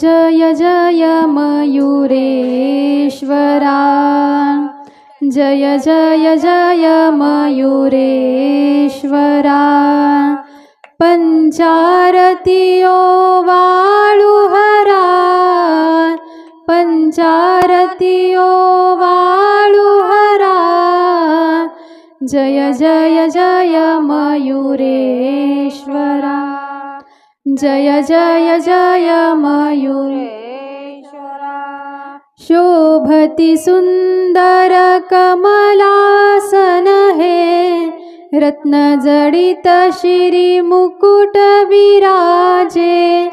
जय जय मयूरेश्वरा, जय जय जय मयूरेश्वरा. पंचारतियो वाळुहरा, पंचारतियो वाळुहरा. जय जय जय मयूरेश्वरा, जय जय जय मयूरेश्वरा. शोभति सुंदर कमलासन हे, रत्न जडित शिरी मुकुट विराजे.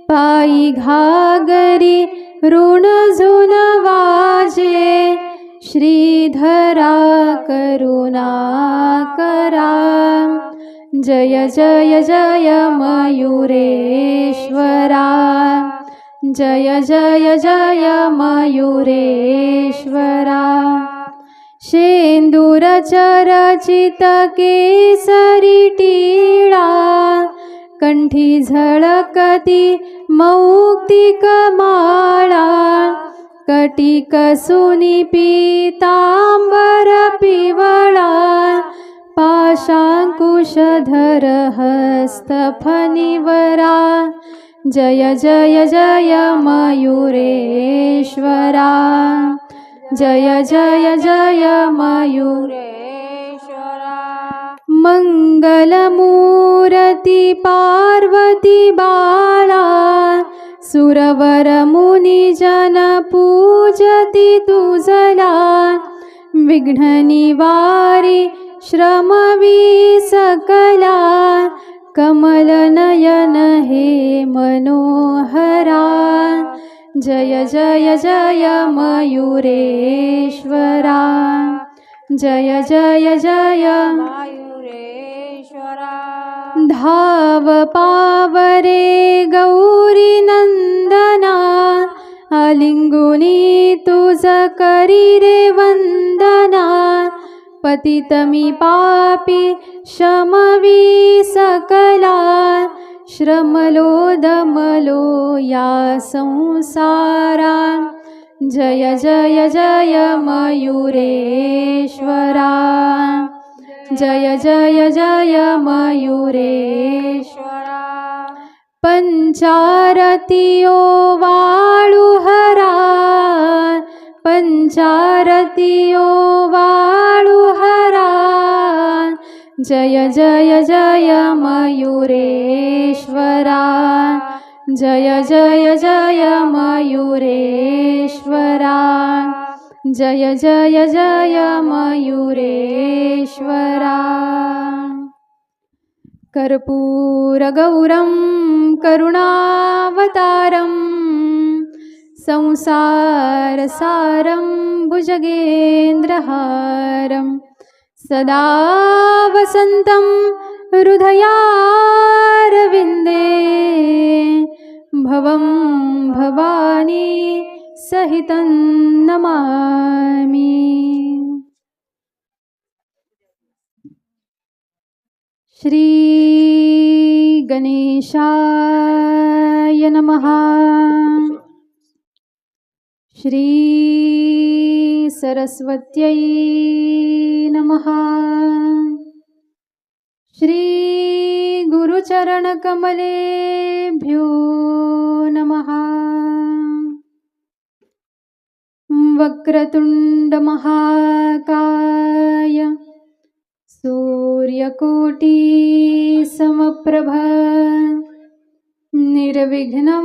पायी घागरी ऋण झुन वाजे, श्रीधरा करुणाकरा. जय जय जय मयूरेश्वरा, जय जय जय मयूरेश्वरा. शेंदूर चरचित केसरी टीळा, कंठी झळकती मौक्तिक माळा. कटिक सुनी पीतांबर पिवळा, पाशांकुशधर हस्त फणिवरा. जय जय जय मयूरेश्वरा, जय जय जय मयूरेश्वरा. मंगलमूर्ती पार्वती बाळा, सुरवर मुनिजन पूजती तुझला. विघ्न निवारी श्रमवी सकला, कमल नयन हे मनोहरा. जय जय जय मयूरेश्वरा, जय जय जय मयूरेश्वरा. धाव पावरे गौरी नंदना, आलिंगुनी तुझ करी रे वंदना. पतितमी पापी शमवी सकला, श्रमलो दमलो या संसारा. जय जय जय मयूरेश्वरा, जय जय जय मयूरेश्वरा. पंचारतियो वाळुहरा, पंचारतियो वाळुहरा. जय जय जय मयूरेश्वरा, जय जय जय मयूरेश्वरा. जय जय जय मयूरेश्वरा. कर्पूरगौरं करुणावतारं, संसारसारं भुजगेन्द्रहारं. सदा वसन्तं हृदयारविन्दे, भवं भवानी सहितं नमामि. श्री गणेशाय नमः. श्री सरस्वत्यै नमः. श्री गुरुचरणकमलेभ्यो नमः. वक्रतुंड महाकाय, सूर्यकोटि समप्रभ, निर्विघ्नं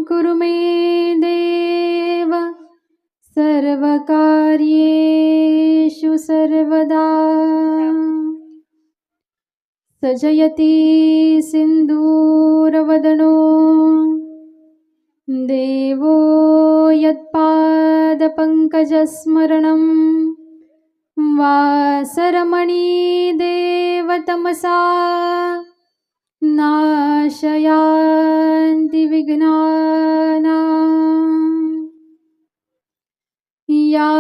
कुरु मे देव, सर्वकार्येषु सर्वदा. सजयति सिन्दूरवदनो, देवो यत्पादपङ्कजस्मरणं. वासरमणिदेवतमसा, नाशयान्ति विघ्नानाम्. या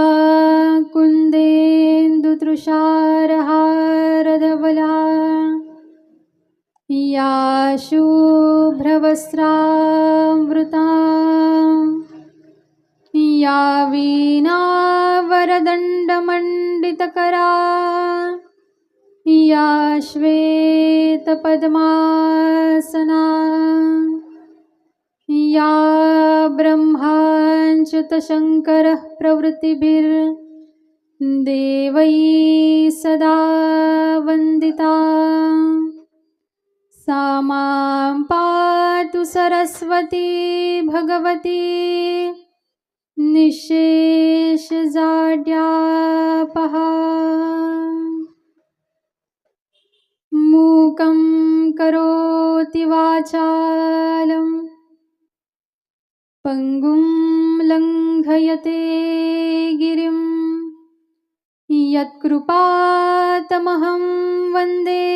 कुन्देन्दुतृषारहारधवला, या शुभ्रवस्त्रावृता. या वीणा वरदण्डमण्डितकरा या श्वेतपद्मासना या ब्रह्माच्युतशङ्करः प्रवृत्तिभिर्देवैः सदा वन्दिता सा मां पातु सरस्वती भगवती निःशेषजाड्यापहा। मूकं करोति वाचालं पङ्गुं लङ्घयते गिरिं यत्कृपातमहं वन्दे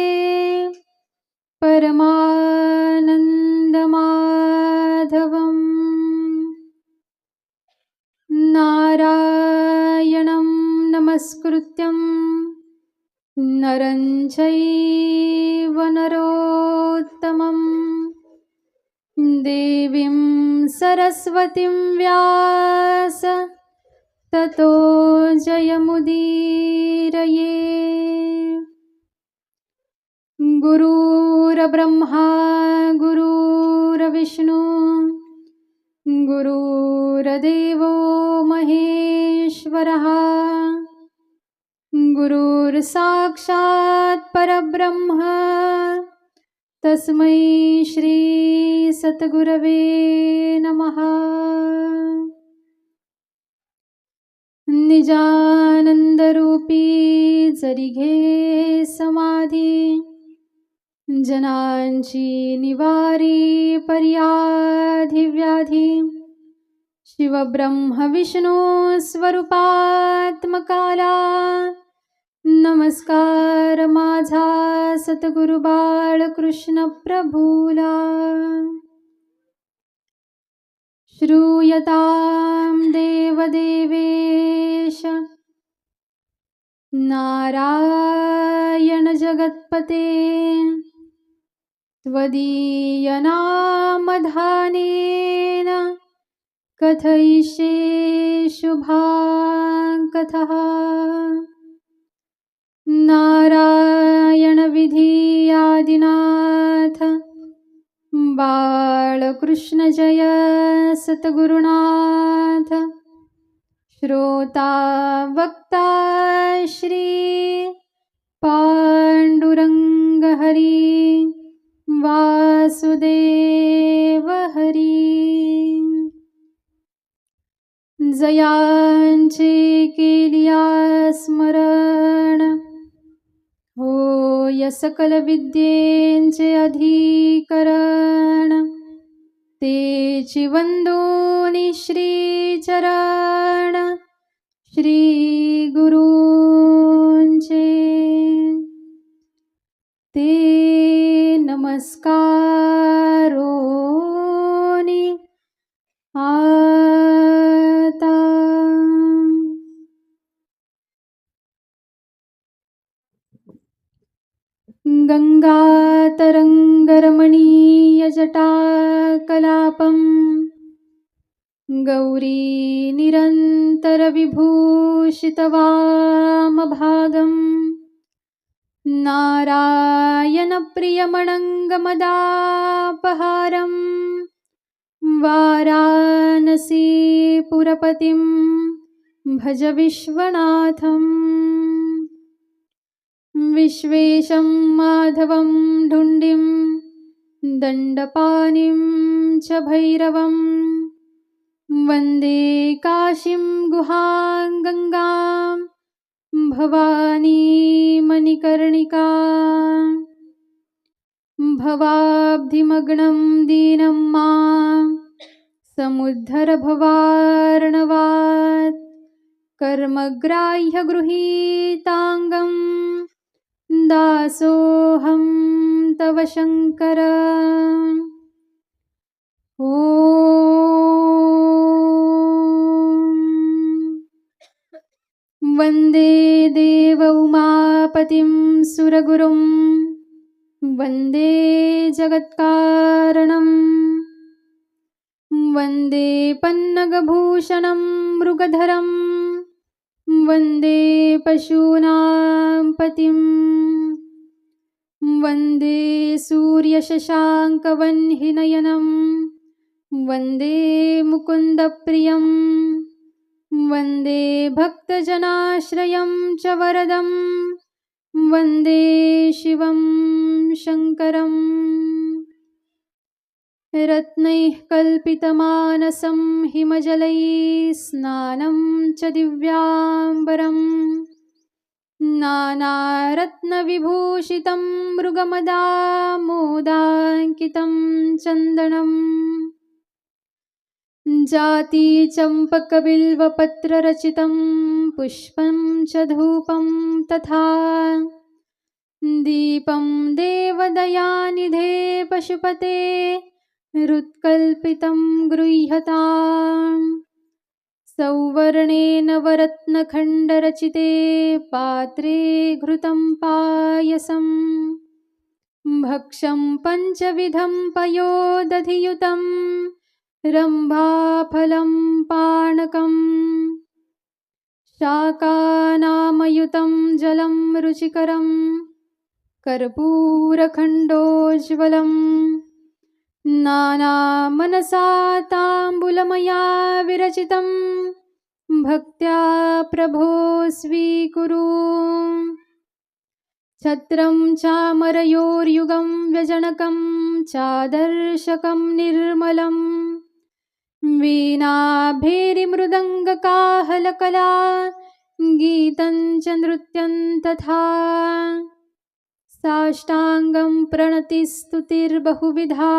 परमानन्दमाधवम्। नारायणं नमस्कृत्यं नरं चैव नरोत्तमं देवीं सरस्वतीं व्यास ततो जयमुदीरये। गुरुर्ब्रह्मा गुरुर्विष्णु गुरुर्देवो महेश्वरः गुरुर्साक्षात् परब्रह्म तस्मै श्री सद्गुरवे नमः। निजानंदरूपी जरी घे समाधी जनांची निवारी पर्याधी व्याधी शिवब्रह्म विष्णू स्वरूपात्मकाला नमस्कार माझा सद्गुरु बाळकृष्ण प्रभूला। श्रूयतां देवदेवेश नारायण जगत्पते त्वदीयनामधानेन कथयिष्ये शुभां कथः। नारायण विधियादिनाथ बाळकृष्ण जय सद्गुरुनाथ। श्रोता वक्ता श्री पांडुरंग हरी वासुदेव हरी। जयांचे केलिया स्मरण होय सकल विद्येंचे अधिकरण तेची वंदोनी श्री चरण श्री गुरूंचे ते नमस्कारोनी आता। गंगातरंगरमणीय जटाकलापं गौरी निरंतर विभूषितवामभागं नारायण प्रियमणङ्गमदापहारं वाराणसीपुरपतिं भज विश्वनाथम्। विश्वेशं माधवं ढुण्डिं दण्डपाणिं च भैरवं वन्दे काशीं गुहां गङ्गां भवानी मणिकर्णिका। भवाब्धिमग्नं दीनं मां समुद्धर भवार्णवात् कर्मग्राह्य गृहीताङ्गं दासोऽहं तव शङ्कर। ॐ वन्दे देव उमापतिं सुरगुरुं वन्दे जगत्कारणं वन्दे पन्नगभूषणं मृगधरं वन्दे पशूनां पतिं वन्दे सूर्यशशाङ्कवह्निनयनं वन्दे मुकुन्दप्रियं वन्दे भक्तजनाश्रयं च वरदं वन्दे शिवं शङ्करम् रत्नैः कल्पितमानसं हिमजलैः स्नानं च दिव्याम्बरं नानारत्नविभूषितं मृगमदामोदाङ्कितं चन्दनं जातीचम्पकबिल्वपत्ररचितं पुष्पं च धूपं तथा दीपं देवदयानिधे पशुपते हृत्कल्पितं गृह्यताम् सौवर्णेन वरत्नखण्डरचिते पात्रे घृतं पायसं भक्षं पञ्चविधं पयोदधियुतं रम्भाफलं पानकं शाकानामयुतं जलं रुचिकरं कर्पूरखण्डोज्ज्वलम् नानामनसा ताम्बूलमया विरचितं भक्त्या प्रभो स्वीकुरु छत्रं चामरयोर्युगं व्यजनकं चादर्शकं निर्मलं वीणाभेरिमृदङ्गकाहलकला गीतं च नृत्यं तथा साष्टाङ्गं प्रणतिस्तुतिर्बहुविधा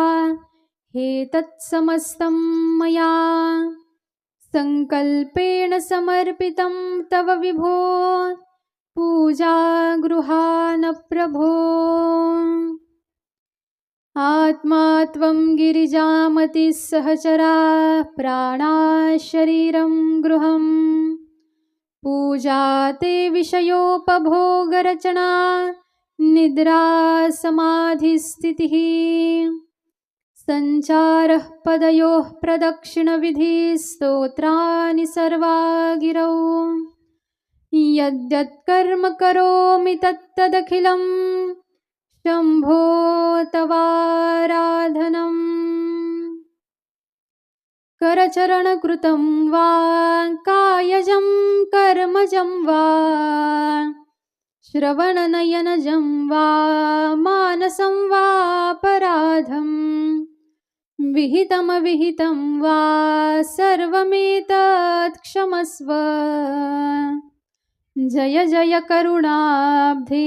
हेतत्समस्तं मया सङ्कल्पेन समर्पितं तव विभो पूजा गृहाण प्रभो आत्मा त्वं गिरिजामतिः सहचरा प्राणा शरीरं गृहं पूजा ते विषयोपभोगरचना निद्रा समाधिस्थितिः सञ्चारः पदयोः प्रदक्षिणविधिः स्तोत्राणि सर्वा गिरौ यद्यत्कर्म करोमि तत्तदखिलं शम्भो तवाराधनम् करचरणकृतं वा कायजं कर्मजं वा श्रवणनयनजं वा मानसं वापराधं विहितमविहितं वा सर्वमेतत् क्षमस्व जय जय करुणाब्धे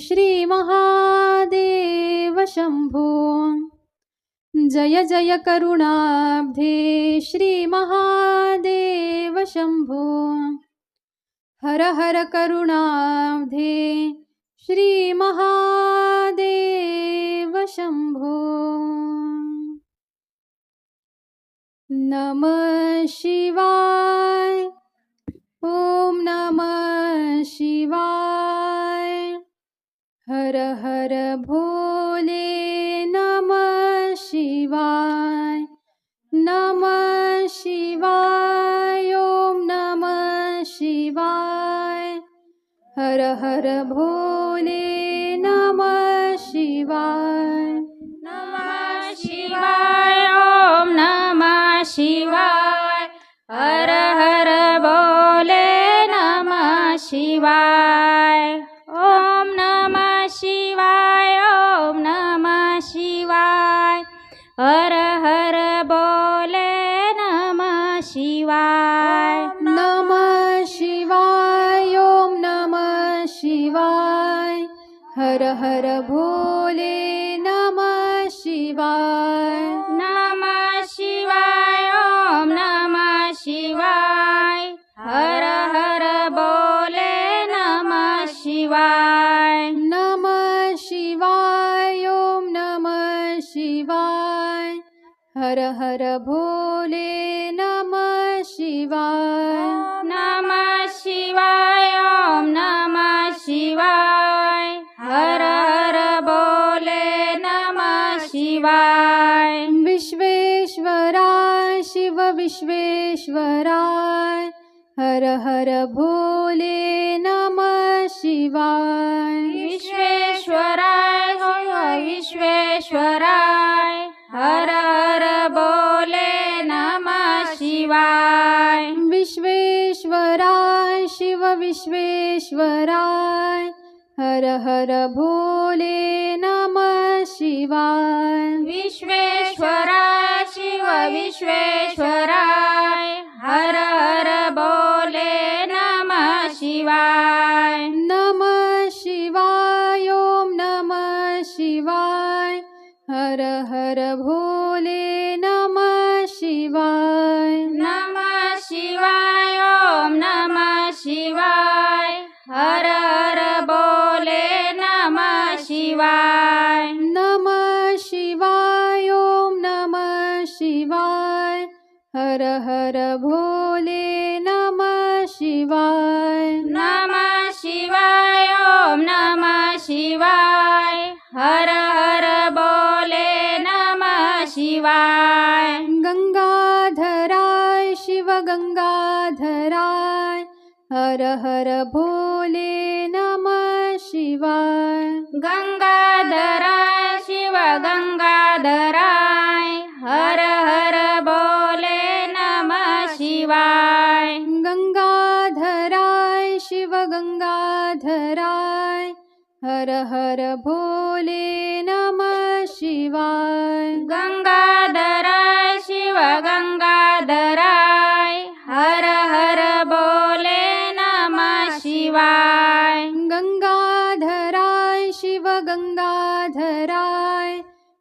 श्रीमहादेव शम्भो जय जय करुणाब्धे श्रीमहादेव शम्भो हर हर करुणाब्धे श्रीमहादेव शम्भो नमः शिवाय ॐ नमः शिवाय हर हर भोले नमः शिवाय नमः शिवाय ॐ नमः शिवाय हर हर भोले नमः शिवाय नमः शिवाय ॐ नमः शिवाय हर हर भोले नमः शिवाय ॐ नमः शिवाय ॐ नमः शिवाय हर हर भोले नमः शिवाय नमः शिवाय ॐ नमः शिवाय हर हर भोले नमः शिवाय नमः शिवाय ॐ नमः शिवाय हर हर भोले नमः शिवाय नमः शिवाय ॐ नमः शिवाय हर हर भोले नमः शिवाय नमः शिवाय ॐ नमः शिवाय हर हर भोले नमः शिवाय विश्वेश्वराय विश्वेश्वराय हर हर भोले नमः शिवाय विश्वेश्वराय शिव विश्वेश्वराय हर हर बोले नमः शिवाय विश्वेश्वराय शिव विश्वेश्वराय हर हर भोले नमः शिवाय विश्वेश्वराय शिव विश्वेश्वराय हर हर बोले नमः शिवाय नमः शिवाय ओम नमः शिवाय हर हर भोले नमः शिवाय नमः शिवाय ओम नमः शिवाय हर हर बोले नमः शिवाय नमः शिवाय ओम नमः शिवाय हर हर भोले नमः शिवाय नमः शिवाय ओम नमः शिवाय हर हर बोले नमः शिवाय गंगाधराय शिव गंगाधराय हर हर भोले नमः शिवाय गंगाधराय शिव गंगाधराय हर हर बोले नमः शिवाय गंगाधराय शिव गंगाधराय हर हर भोले नमः शिवाय गंगाधराय शिव गंगाधराय हर हर बोले नमः शिवाय गंगाधराय शिव गंगाधराय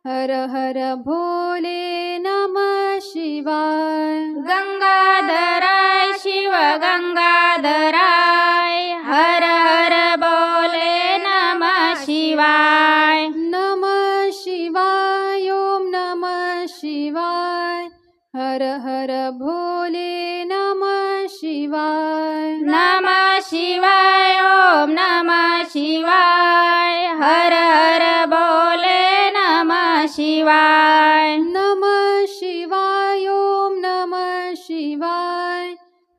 हर हर भोले नमः शिवाय गंगाधराय शिव गंगाधराय हर हर बोले नमः शिवाय नमः शिवाय ओम नमः शिवाय हर हर भोले नमः शिवाय नमः शिवाय ओम नमः शिवाय हर हर बोले नमः शिवाय नमः शिवाय ओम नमः शिवाय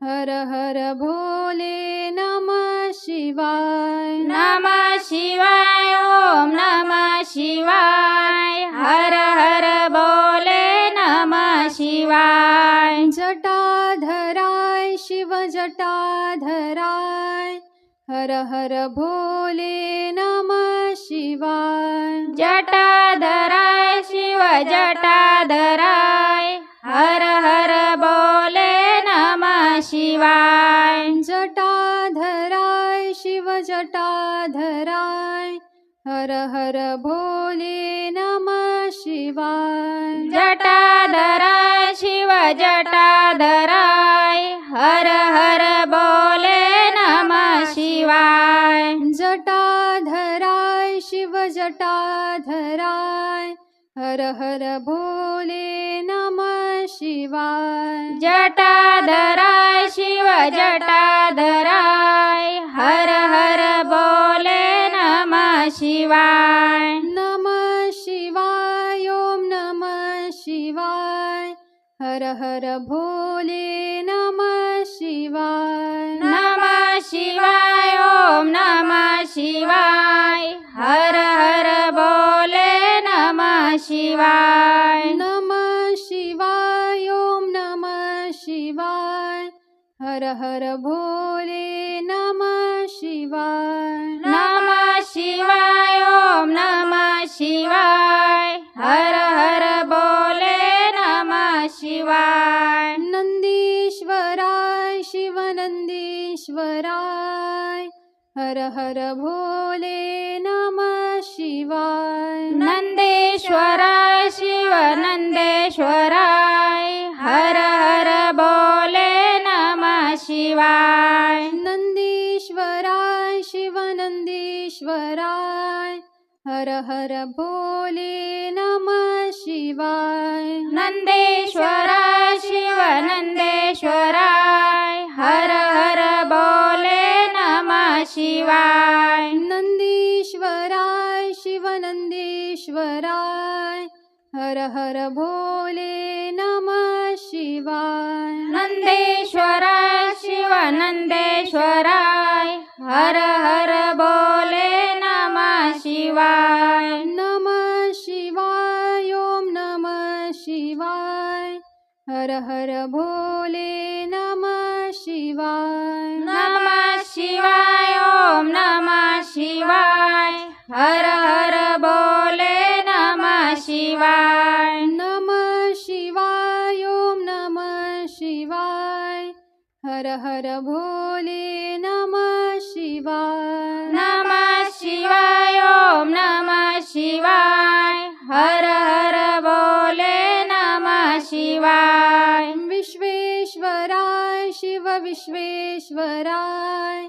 हर हर भोले नमः शिवाय नमः शिवाय ओम नमः शिवाय हर हर बोले नमः शिवाय जटाधराय शिव जटाधराय हर हर भोले नमः शिवाय जटाधराय शिव जटाधराय हर हर बोले नमः शिवाय जटाधराय शिव जटाधराय हर हर भोले नमः शिवाय जटाधराय शिव जटाधराय हर हर बोले नमः शिवाय जटाधराय शिव जटाधराय हर हर भोले नमः शिवाय जटाधराय शिव जटाधराय हर हर बोले नमः शिवाय नमः शिवाय ओम नमः शिवाय हर हर भोले नमः शिवाय नमः शिवाय ओम नमः शिवाय हर हर बोले नमः शिवाय नमः शिवाय ओम नमः शिवाय हर हर भोले नमः शिवाय नमः शिवाय ओम नमः शिवाय हर हर बोले नमः शिवाय नंदीश्वराय शिव नंदीश्वराय हर हर भोले नमः शिवाय नंदेश्वराय शिव नंदेश्वराय हर हर बोले नमः शिवाय नंदीश्वराय शिव नंदीश्वराय हर हर भोले नमः शिवाय नंदेश्वराय शिव नंदेश्वराय हर हर बोले नमः शिवाय नंदीश्वराय शिव नंदीश्वराय हर हर भोले नमः शिवाय शिवाय नंदेश्वराय शिव नंदेश्वराय हर हर बोले नमः शिवाय नमः शिवाय ओम नमः शिवाय हर हर भोले नमः शिवाय नमः शिवाय ओम नमः शिवाय हर हर बोले नमः शिवाय नमः शिवाय ओम नमः शिवाय हर हर भोले नमः शिवाय नमः शिवाय ओम नमः शिवाय हर हर बोले नमः शिवाय विश्वेश्वराय शिव विश्वेश्वराय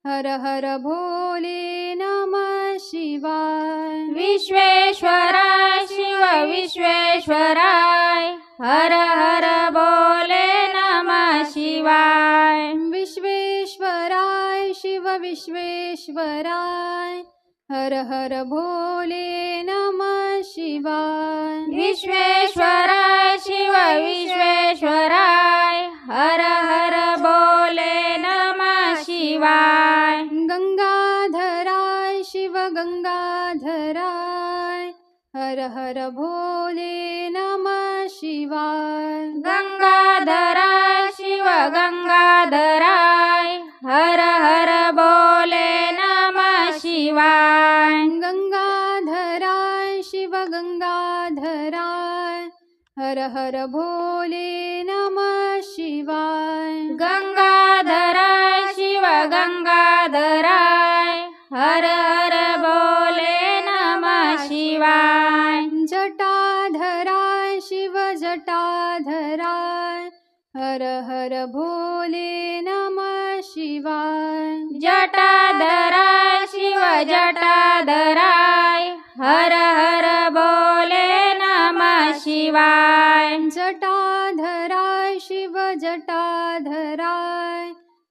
हर हर भोले नमः शिवाय विश्वेश्वराय शिव विश्वेश्वराय हर हर बोले नमः शिवाय विश्वेश्वराय शिव विश्वेश्वराय हर हर भोले नमः शिवाय विश्वेश्वराय शिव विश्वेश्वराय हर हर बोले नमः शिवाय गंगाधराय शिव गंगाधराय हर हर भोले नमः शिवाय गंगाधराय शिव गंगाधराय हर हर बोले नमः शिवाय गंगाधराय शिव गंगाधराय हर हर भोले नमः शिवाय गंगाधराय शिव गंगाधराय हर हर बोले नमः शिवाय जटाधराय शिव जटाधराय हर हर भोले नमः शिवाय जटाधराय शिव जटाधराय हर हर बोले नमः शिवाय जटाधराय शिव जटाधराय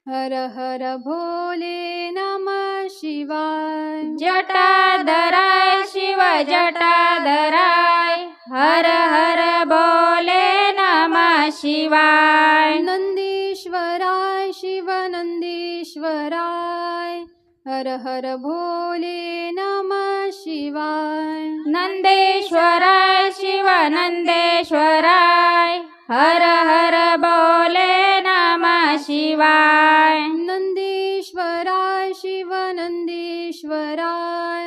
हर हर भोले नमः शिवाय जटाधराय शिव जटाधराय हर हर बोले नमः शिवाय नंदीश्वराय शिव नंदीश्वराय हर हर भोले नमः शिवाय नंदेश्वराय शिव नंदेश्वराय हर हर बोले नमः शिवाय नंदीश्वराय शिव नंदीश्वराय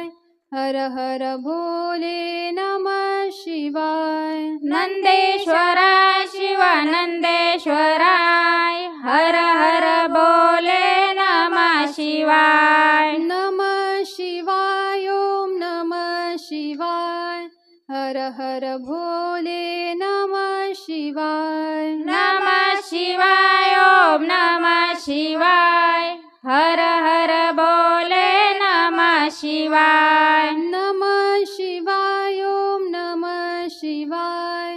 हर हर भोले नमः शिवाय नंदेश्वराय शिव नंदेश्वराय हर हर बोले नमः शिवाय नमः शिवाय ओम नमः शिवाय हर हर भोले नमः शिवाय नमः शिवाय ओम नमः शिवाय हर हर बोले नमः शिवाय नमः शिवाय ओम नमः शिवाय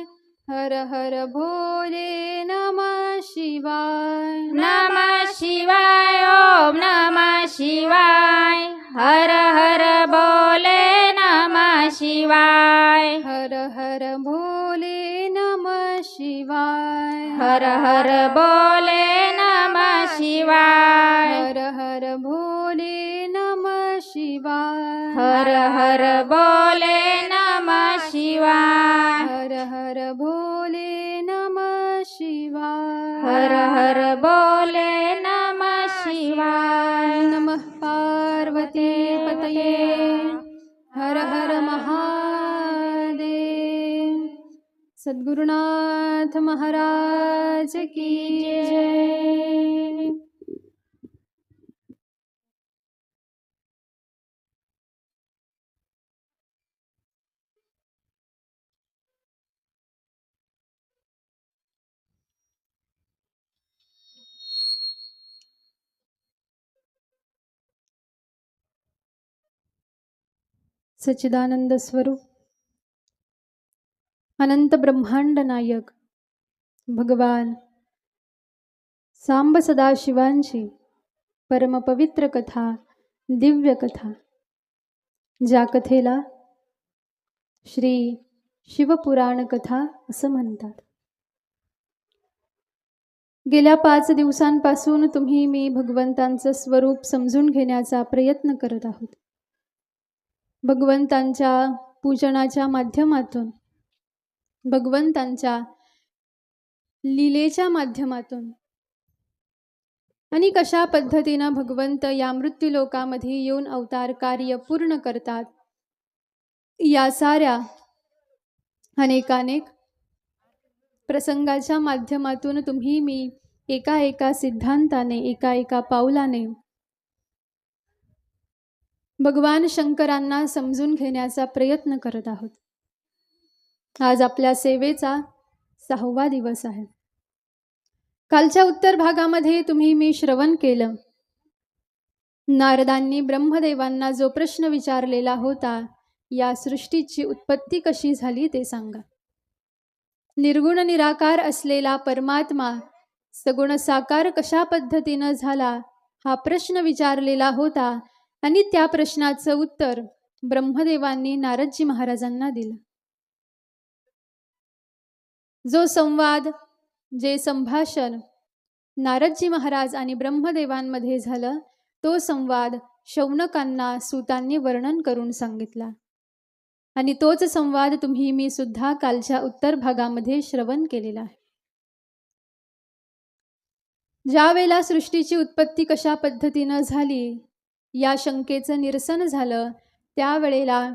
हर हर भोले नमः शिवाय नमः शिवाय ओम नमः शिवाय हर हर बोले नमः शिवाय हर हर भोले नमः शिवाय हर हर बोले नमः शिवाय हर हर भोले नमः शिवाय हर हर बोले नमः शिवाय हर हर भोले नमः शिवाय हर हर बोले नमः शिवाय नमः पार्वती पतये हर हर महादेव सद्गुरुनाथ महाराज की जय। सच्चिदानंद स्वरूप अनंत ब्रह्मांड नायक भगवान सांब सदाशिवांची परमपवित्र कथा, दिव्य कथा, ज्या कथेला श्री शिवपुराण कथा असं म्हणतात। गेल्या 5 दिवसांपासून तुम्ही मी भगवंतांचं स्वरूप समजून घेण्याचा प्रयत्न करत आहोत. भगवंतांच्या पूजनाच्या माध्यमातून, भगवंतांच्या लीलेच्या माध्यमातून आणि कशा पद्धतीनं भगवंत या मृत्यूलोकामध्ये येऊन अवतार कार्य पूर्ण करतात, या साऱ्या अनेकानेक प्रसंगाच्या माध्यमातून तुम्ही मी एका सिद्धांताने, एका पाऊलाने भगवान शंकरांना समजून घेण्याचा प्रयत्न करत आहोत. आज आपल्या सेवेचा 6वा दिवस आहे. कालच्या उत्तर भागामध्ये तुम्ही मी श्रवण केलं. नारदांनी ब्रह्मदेवांना जो प्रश्न विचारलेला होता, या सृष्टीची उत्पत्ती कशी झाली ते सांगा. निर्गुण निराकार असलेला परमात्मा सगुण साकार कशा पद्धतीनं झाला, हा प्रश्न विचारलेला होता आणि त्या प्रश्नाचं उत्तर ब्रह्मदेवांनी नारदजी महाराजांना दिलं. जो संवाद, जे संभाषण नारदजी महाराज आणि ब्रह्मदेवांमध्ये झालं, तो संवाद शौनकांना सूतांनी वर्णन करून सांगितला आणि तोच संवाद तुम्ही मी सुद्धा कालच्या उत्तर भागामध्ये श्रवण केलेला आहे. ज्या वेळेला सृष्टीची उत्पत्ती कशा पद्धतीनं झाली, या शंकेचं निरसन झालं, त्यावेळेला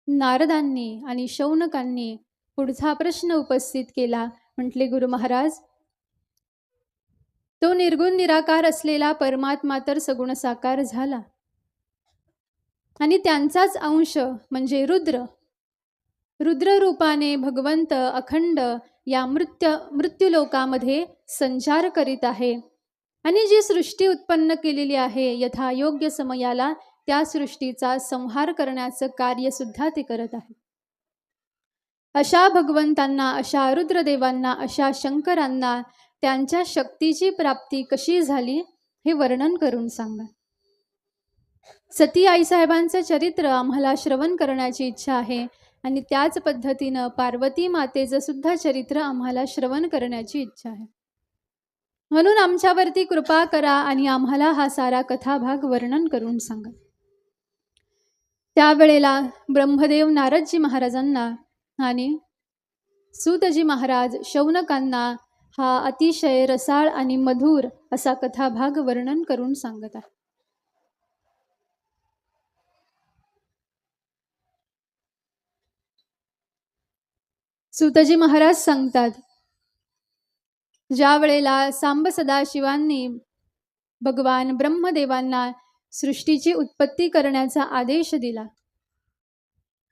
नारदांनी आणि शौनकांनी पुढचा प्रश्न उपस्थित केला. म्हटले, गुरु महाराज, तो निर्गुण निराकार असलेला परमात्मा तर सगुण साकार झाला आणि त्यांचाच अंश म्हणजे रुद्र रूपाने भगवंत अखंड या मृत्यूलोकामध्ये संचार करीत आहे आणि जी सृष्टी उत्पन्न केलेली आहे, यथायोग्य समयाला त्या सृष्टीचा संहार करण्याचं कार्य सुद्धा ते करत आहे. अशा भगवंतांना, अशा रुद्रदेवांना, अशा शंकरांना त्यांच्या शक्तीची प्राप्ती कशी झाली हे वर्णन करून सांगा. सती आईसाहेबांचं चरित्र आम्हाला श्रवण करण्याची इच्छा आहे आणि त्याच पद्धतीनं पार्वती मातेचं सुद्धा चरित्र आम्हाला श्रवण करण्याची इच्छा आहे. म्हणून आमच्यावरती कृपा करा आणि आम्हाला हा सारा कथाभाग वर्णन करून सांगा. त्यावेळेला ब्रह्मदेव नारदजी महाराजांना आणि सूतजी महाराज शौनकांना हा अतिशय रसाळ आणि मधुर असा कथाभाग वर्णन करून सांगत आहे. सूतजी महाराज सांगतात, ज्या वेळेला सांब सदाशिवांनी भगवान ब्रह्मदेवांना सृष्टीची उत्पत्ती करण्याचा आदेश दिला,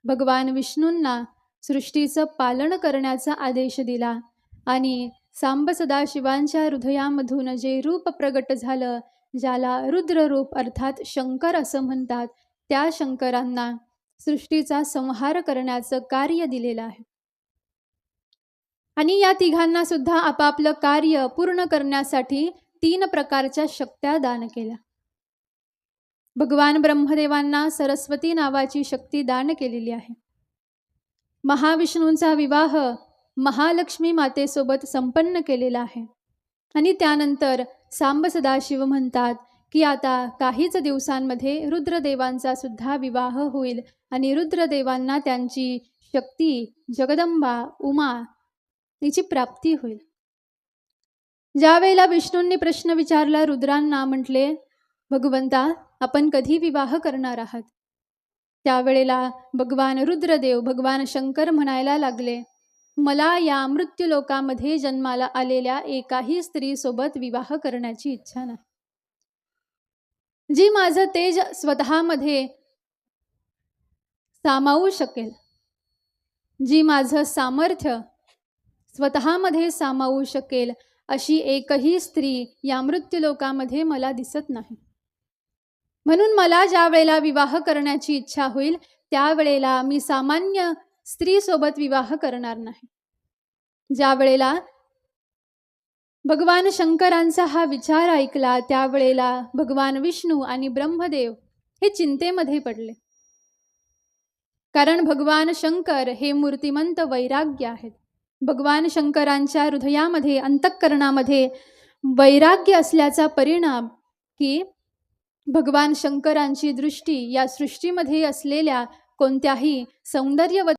भगवान विष्णूंना सृष्टीचं पालन करण्याचा आदेश दिला आणि सांब सदाशिवांच्या हृदयामधून जे रूप प्रगट झालं, ज्याला रुद्र रूप अर्थात शंकर असं म्हणतात, त्या शंकरांना सृष्टीचा संहार करण्याचं कार्य दिलेलं आहे आणि या तिघांना सुद्धा आपापलं कार्य पूर्ण करण्यासाठी 3 प्रकारच्या शक्त्या दान केल्या. भगवान ब्रह्मदेवांना सरस्वती नावाची शक्ती दान केलेली आहे. महाविष्णूंचा विवाह महालक्ष्मी मातेसोबत संपन्न केलेला आहे आणि त्यानंतर सांब सदाशिव म्हणतात की आता काहीच दिवसांमध्ये रुद्रदेवांचा सुद्धा विवाह होईल आणि रुद्रदेवांना त्यांची शक्ती जगदंबा उमा तिची प्राप्ती होईल. ज्या वेळेला विष्णूंनी प्रश्न विचारला रुद्रांना, म्हटले, भगवंता, आपण कधी विवाह करणार आहात? त्यावेळेला भगवान रुद्रदेव, भगवान शंकर म्हणायला लागले, मला या मृत्यूलोकामध्ये जन्माला आलेल्या एकाही स्त्रीसोबत विवाह करण्याची इच्छा नाही. जी माझं तेज स्वतःमध्ये सामावू शकेल, जी माझं सामर्थ्य स्वतःमध्ये सामावू शकेल, अशी एकही स्त्री या मृत्यूलोकामध्ये मला दिसत नाही. म्हणून मला ज्या वेळेला विवाह करण्याची इच्छा होईल, त्यावेळेला मी सामान्य स्त्रीसोबत विवाह करणार नाही. ज्या वेळेला भगवान शंकरांचा हा विचार ऐकला, त्यावेळेला भगवान विष्णू आणि ब्रह्मदेव हे चिंतेमध्ये पडले. कारण भगवान शंकर हे मूर्तिमंत वैराग्य आहेत. भगवान शंकरांच्या हृदयामध्ये अंतःकरणामध्ये वैराग्य असल्याचा परिणाम की भगवान शंकरांची दृष्टी या सृष्टीमध्ये असलेल्या कोणत्याही सौंदर्यवती